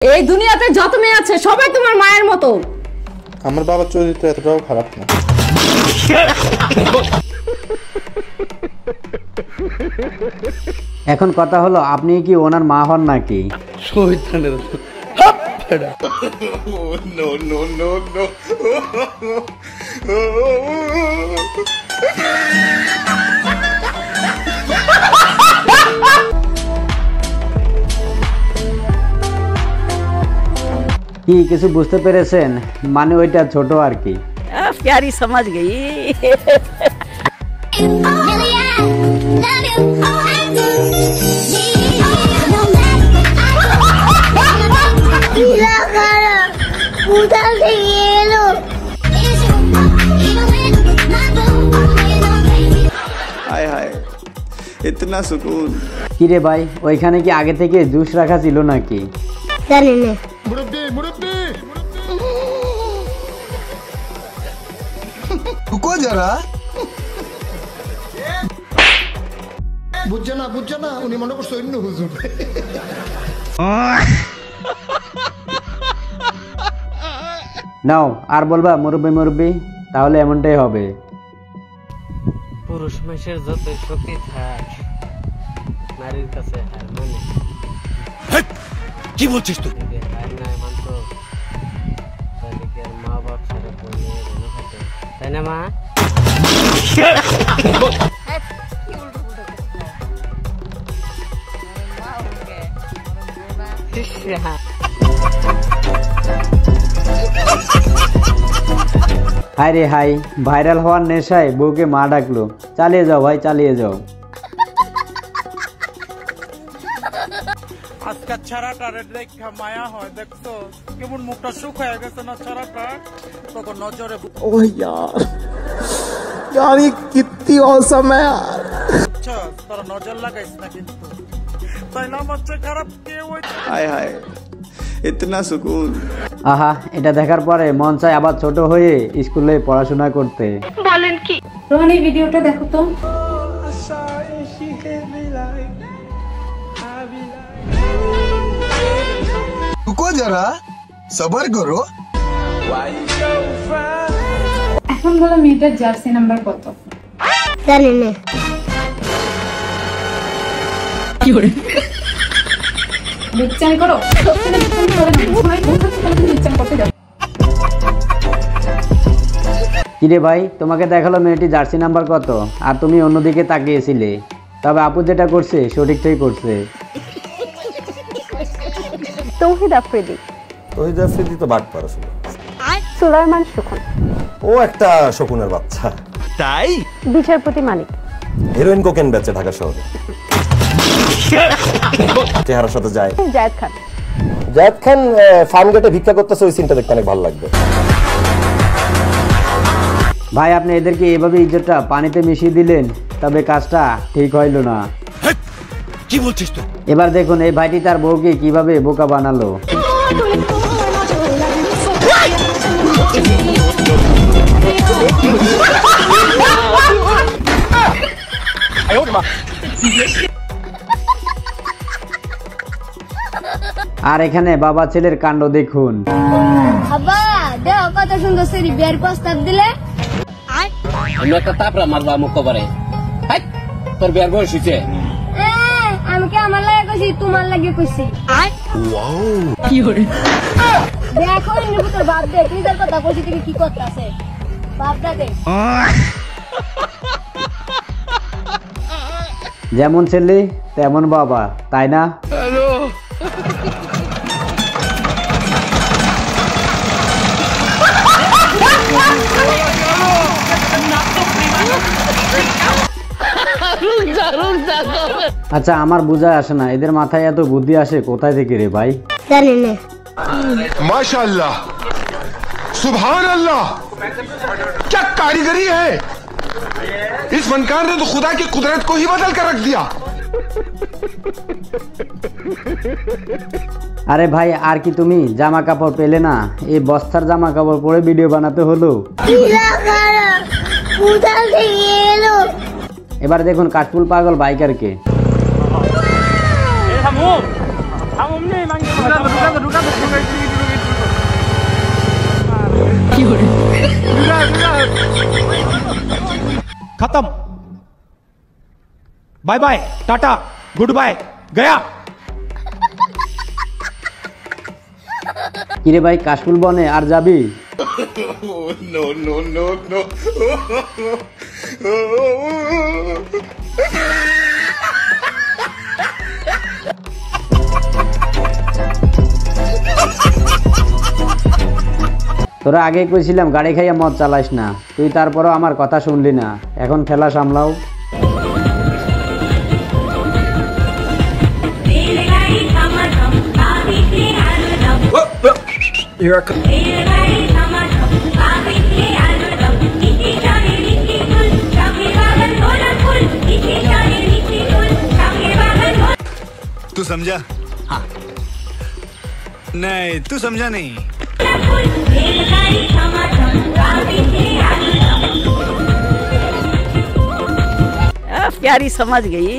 এই দুনিয়াতে যত মেয়ে আছে সবাই তোমার মায়ের মতো। আমার বাবার চরিত্র এতটাও খারাপ না। এখন কথা হলো, আপনি কি ওনার মা হন নাকি? কি কিছু বুঝতে পেরেছেন? মানে ওইটা ছোট আর কি। प्यारी समझ गई। हाय हाय इतना सुकून। কিরে ভাই, ওইখানে কি আগে থেকে জুস রাখা ছিল নাকি? জানি না। रुको जरा বুঝছে না উনি মনে করছে অন্য হুজুর। নাও আর বলবা মুরব্বি মুরব্বি, তাহলে এমনটাই হবে। পুরুষ মানুষের যত শক্তি থাক নারীর কাছে হার মানে। কি বলছিস তুই? হার নাই মানতো তাহলে কি আর মা বাপ ছাড়া বলে তাই না মা? হাই রে হাই, ভাইরাল হওয়ার নেশায় বউকে মা ডাকলো। চালিয়ে যাও ভাই, চালিয়ে যাও। আজকে ছাড়াটা রেড রেখা মায়া হয়, দেখছো কেমন মুখটা সুখ হয়ে গেছে না ছাড়াটা, তখন নজরে ओह यार ये कितनी औसम है यार। আচ্ছা তোরা নজর লাগাইস না কিন্তু, তাই না আমার চেয়ে খারাপ কেউ। हाय हाय इतना सुकून। আহা, এটা দেখার পরে মন চায় আবার ছোট হয়ে স্কুলে পড়াশোনা করতে। রোহান এই ভিডিওটা দেখো তো। रुको जरा सबर करो। এখন বলো মেয়েটার জার্সি নাম্বার কত? জানি না। বিচ্ছান করো। বিচ্ছান করতে যাও। কিরে ভাই, তোমাকে দেখালো মেয়েটি জার্সি নাম্বার কত, আর তুমি অন্যদিকে তাকিয়েছিলে। তবে আপু যেটা করছে সঠিকটাই করছে। তৌহিদ আফ্রিদি। তৌহিদ আফ্রিদি তো বাট পার আসলে। সুলাইমান শকুন। ও একটা শকুনের বাচ্চা। তাই বিচারপতি মানিক। হেরোইন কোকেন বেচে ঢাকা শহরে। চেহারার সাথে যায়। জায়েদ খান। জায়েদ খান ফার্ম গেটে ভিক্ষা করতেছে, ওই সিনটা দেখতে অনেক ভালো লাগবে। ভাই আপনি এদেরকে এভাবে ইজ্জতটা পানিতে মিশিয়ে দিলেন, তবে কাজটা ঠিক হইল না। কি বলছিস তুই? এবার দেখুন এই ভাইটি তার বউকে কিভাবে বোকা বানালো। আর এখানে বাবা ছেলের কাণ্ড দেখুন। বাবা দেখো কত সুন্দর সেরি বিয়ের প্রস্তাব দিলে। আমি একটা তাপরা মারবা মুখ করে। তোর বিয়ার বয়স হয়েছে? আমি কি আমার লাগে কইছি তোমার লাগে কইছি? দেখো তোর বাপ দেখ নিজের কথা কইছি তুমি কি করতেছে বাপটা দেখ। যেমন ছেলে তেমন বাবা, তাই না? আচ্ছা আমার বোঝা আসে না, এদের মাথায় এত বুদ্ধি আসে কোথায় থেকে রে ভাই? জানি না। माशाल्लाह सुभान अल्लाह क्या कारीगरी है। इस फनकार ने तो खुदा की कुदरत को ही बदल कर रख दिया। আরে ভাই আর কি তুমি জামা কাপড় পেলে না? এই বস্তার জামা কাপড় পরে ভিডিও বানাতে হলো। এবার দেখুন কাশফুল পাগল বাইকারকে। हम उम्मीद मांगे खत्म bye bye ta-ta goodbye गया কিরে ভাই কাশফুল বনে আর যাবি? नो नो नो नो তোরা আগে কইছিলাম গাড়ি খাইয়া মদ চালাইস না, তুই তারপরও আমার কথা শুনলি না। এখন ঠেলা সামলাও। तू समझा? हाँ नहीं तू समझा नहीं। प्यारी समझ गई।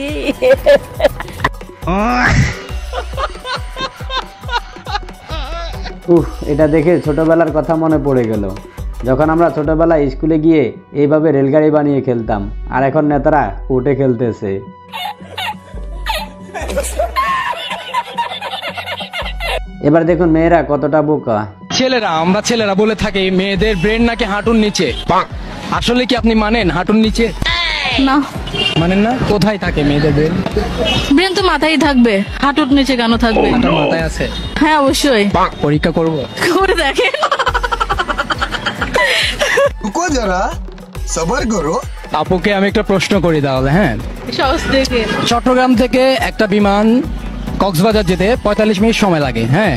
এটা দেখে ছোটবেলার কথা মনে পড়ে গেল, যখন আমরা ছোটবেলায় স্কুলে গিয়ে এইভাবে রেলগাড়ি বানিয়ে খেলতাম, আর এখন নেতারা কোর্টে খেলতেছে। এবার দেখুন মেয়েরা কতটা বোকা। আমরা ছেলেরা বলে থাকি মেয়েদের ব্রেন নাকি হাঁটুর নিচে। আসলে কি আপনি মানেন হাঁটুর নিচে? না মানেন না? কোথায় থাকে মেয়েদের ব্রেন? ব্রেন তো মাথায় থাকবে, হাঁটুর নিচে কেন থাকবে? মাথায় আছে? হ্যাঁ অবশ্যই। পরীক্ষা করব? করে দেখেন। रुको जरा सबर करो। আপুকে আমি একটা প্রশ্ন করি তাহলে। হ্যাঁ, সহজ দেখে। চট্টগ্রাম থেকে একটা বিমান কক্সবাজার যেতে 45 মিনিট সময় লাগে। হ্যাঁ,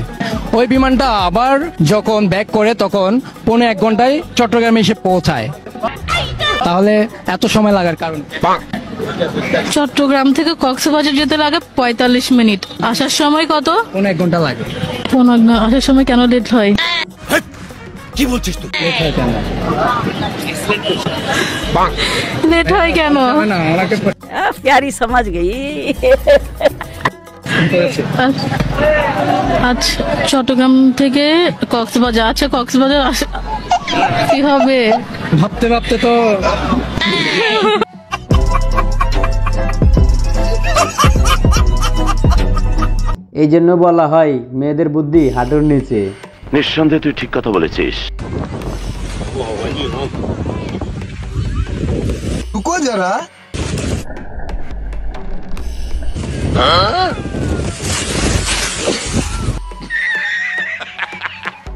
ওই বিমানটা আবার যখন ব্যাক করে তখন 1.5 ঘন্টায় চট্টগ্রামে এসে পৌঁছায়। তাহলে এত সময় লাগার কারণ? চট্টগ্রাম থেকে কক্সবাজার যেতে লাগে 45 মিনিট, আসার সময় কত? 1.5 ঘন্টা লাগে। আসার সময় কেন লেট হয়? কি বলছিস তুই? লেট হয় কেন? লেট হয় কেন? না ওনাকে प्यारी समझ गई। আচ্ছা চট্টগ্রাম থেকে কক্সবাজার, আচ্ছা কক্সবাজার কি হবে? ভাবতে ভাবতে তো এই জন্য বলা হয় মেয়েদের বুদ্ধি হাঁটুর নিচে। নিঃসন্দেহে তুই ঠিক কথা বলেছিস। रुको जरा।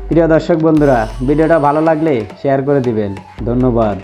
প্রিয় দর্শক বন্ধুরা, ভিডিওটা ভালো লাগলে শেয়ার করে দিবেন। ধন্যবাদ।